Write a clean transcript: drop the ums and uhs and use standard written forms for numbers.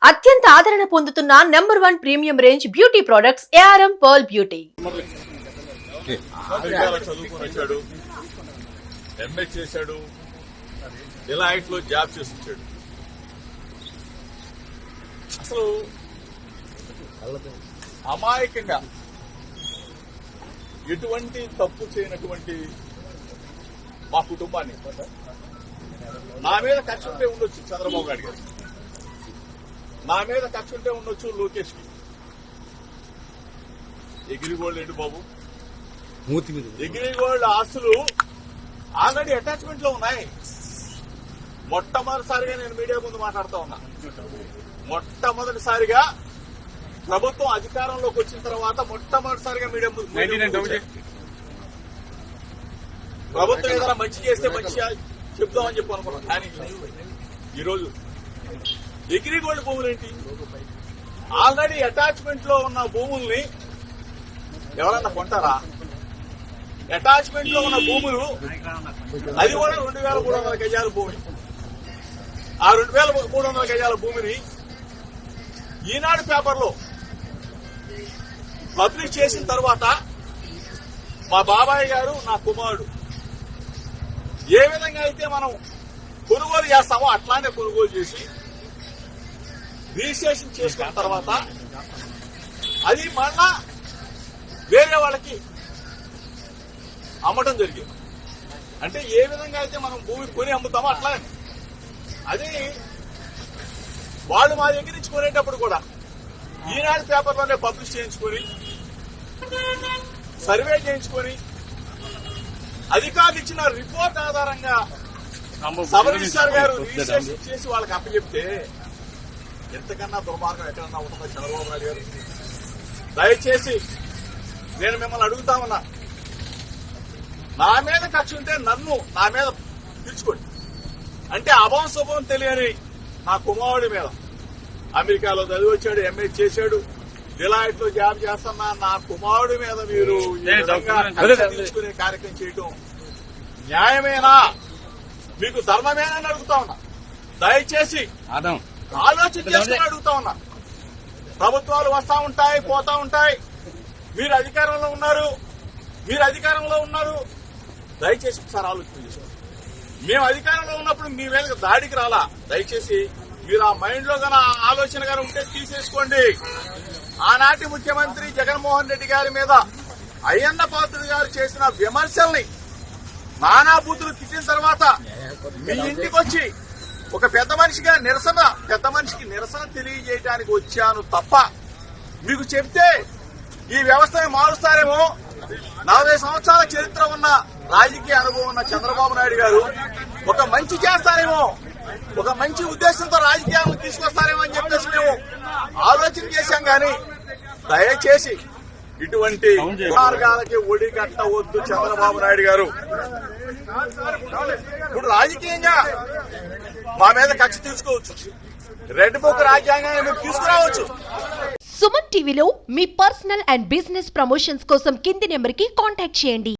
అత్యంత ఆదరణ పొందుతున్న #1 premium range beauty products ARM pearl beauty. అమెరికాలో చదువుకుని వచ్చాడు, ఎంఏ చేశాడు, డిలాయిట్ లో జాబ్ చేసి వచ్చాడు. అసలు అమాయకంగా ఎటువంటి తప్పు చేయనటువంటి మా కుటుంబాన్ని నా మీద కక్ష ఉంటే ఉండొచ్చు చంద్రబాబు నాయుడు గారు, నా మీద కక్ష ఉంటే ఉండొచ్చు లోకేష్ కి. ఎగిరిగోల్డ్ ఏంటి బాబు, ఎగిరిగోల్డ్ ఆస్తులు ఆల్రెడీ అటాచ్మెంట్ లో ఉన్నాయి. మొట్టమొదటిసారిగా నేను మీడియా ముందు మాట్లాడుతూ ఉన్నా. మొట్టమొదటిసారిగా ప్రభుత్వం అధికారంలోకి వచ్చిన తర్వాత మొట్టమొదటిసారిగా మీడియా ముందు ప్రభుత్వం ఏదైనా మంచి చేస్తే మంచి చెప్దామని చెప్పి అనుకున్నాం. కానీ ఈరోజు ఎగిరిగోల్డ్ భూములేంటి, ఆల్రెడీ అటాచ్మెంట్ లో ఉన్న భూముల్ని ఎవరన్నా కొంటారా? అటాచ్మెంట్ లో ఉన్న భూములు అది కూడా 2,300 గజాల భూమి. ఆ 2,300 గజాల భూమిని ఈనాడు పేపర్లో పబ్లిష్ చేసిన తర్వాత మా బాబాయ్ గారు, నా కుమారుడు ఏ విధంగా అయితే మనం కొనుగోలు చేస్తామో అట్లానే కొనుగోలు చేసి రిజిస్ట్రేషన్ చేసుకున్న తర్వాత అది మళ్ళా వేరే వాళ్ళకి అమ్మటం జరిగింది. అంటే ఏ విధంగా అయితే మనం భూమి కొని అమ్ముతామో అట్లానే అది వాళ్ళు మా దగ్గర నుంచి కొనేటప్పుడు కూడా ఈనాడు పేపర్లోనే పబ్లిష్ చేయించుకొని సర్వే చేయించుకొని అధికారులు ఇచ్చిన రిపోర్ట్ ఆధారంగా సబ్ రిజిస్ట్రార్ గారు రిజిస్ట్రేషన్ చేసి వాళ్ళకి అప్పచెప్తే ఎంతకన్నా దుర్మార్గం ఎక్కడన్నా ఉంటుందో చంద్రబాబు నాయుడు గారు. దయచేసి నేను మిమ్మల్ని అడుగుతా ఉన్నా, నా మీద కక్ష ఉంటే నన్ను నా మీద పిలుచుకోండి. అంటే అభం శుభం తెలియని నా కుమారుడి మీద అమెరికాలో చదివి వచ్చాడు, ఎంఏ చేశాడు, డిలాయిట్ లో జాబ్ చేస్తున్నా నా కుమారుడి మీద మీరు ఈ విధంగా కక్ష తీసుకునే కార్యక్రమం చేయటం న్యాయమేనా, మీకు ధర్మమేనా అని అడుగుతా ఉన్నా. దయచేసి ఆలోచన చేసుకుని అడుగుతా ఉన్నా. ప్రభుత్వాలు వస్తా ఉంటాయి, పోతా ఉంటాయి. మీరు అధికారంలో ఉన్నారు, దయచేసి ఒకసారి ఆలోచన చేసుకోండి. మేము అధికారంలో ఉన్నప్పుడు మీ మీద దాడికి రాలా. దయచేసి మీరు ఆ మైండ్ లో గాన ఆలోచన గాని ఉంటే తీసేసుకోండి. ఆనాటి ముఖ్యమంత్రి జగన్మోహన్ రెడ్డి గారి మీద అయ్యన్న పాత్రుడు గారు చేసిన విమర్శల్ని నానా బూతులు తిట్టిన తర్వాత మీ ఇంటికి వచ్చి ఒక పెద్ద మనిషికి నిరసన తెలియజేయడానికి వచ్చాను తప్ప మీకు చెప్తే ఈ వ్యవస్థని మారుస్తారేమో. 40 సంవత్సరాల చరిత్ర ఉన్న రాజకీయ అనుభవం ఉన్న చంద్రబాబు నాయుడు గారు ఒక మంచి చేస్తారేమో, ఒక మంచి ఉద్దేశంతో రాజకీయాలను తీసుకొస్తారేమో అని చెప్పేసి మేము ఆలోచన చేశాం. కానీ దయచేసి ఇటువంటి మార్గాలకి ఒడి కట్టవద్దు చంద్రబాబు నాయుడు గారు. ఇప్పుడు రాజకీయంగా మా మీద కక్ష తీసుకోవచ్చు, రెడ్ బుక్ రాజ్యాంగాన్ని మేము తీసుకురావచ్చు. సుమన్ టీవీలో మీ పర్సనల్ అండ్ బిజినెస్ ప్రమోషన్స్ కోసం కింది నెంబర్కి కాంటాక్ట్ చేయండి.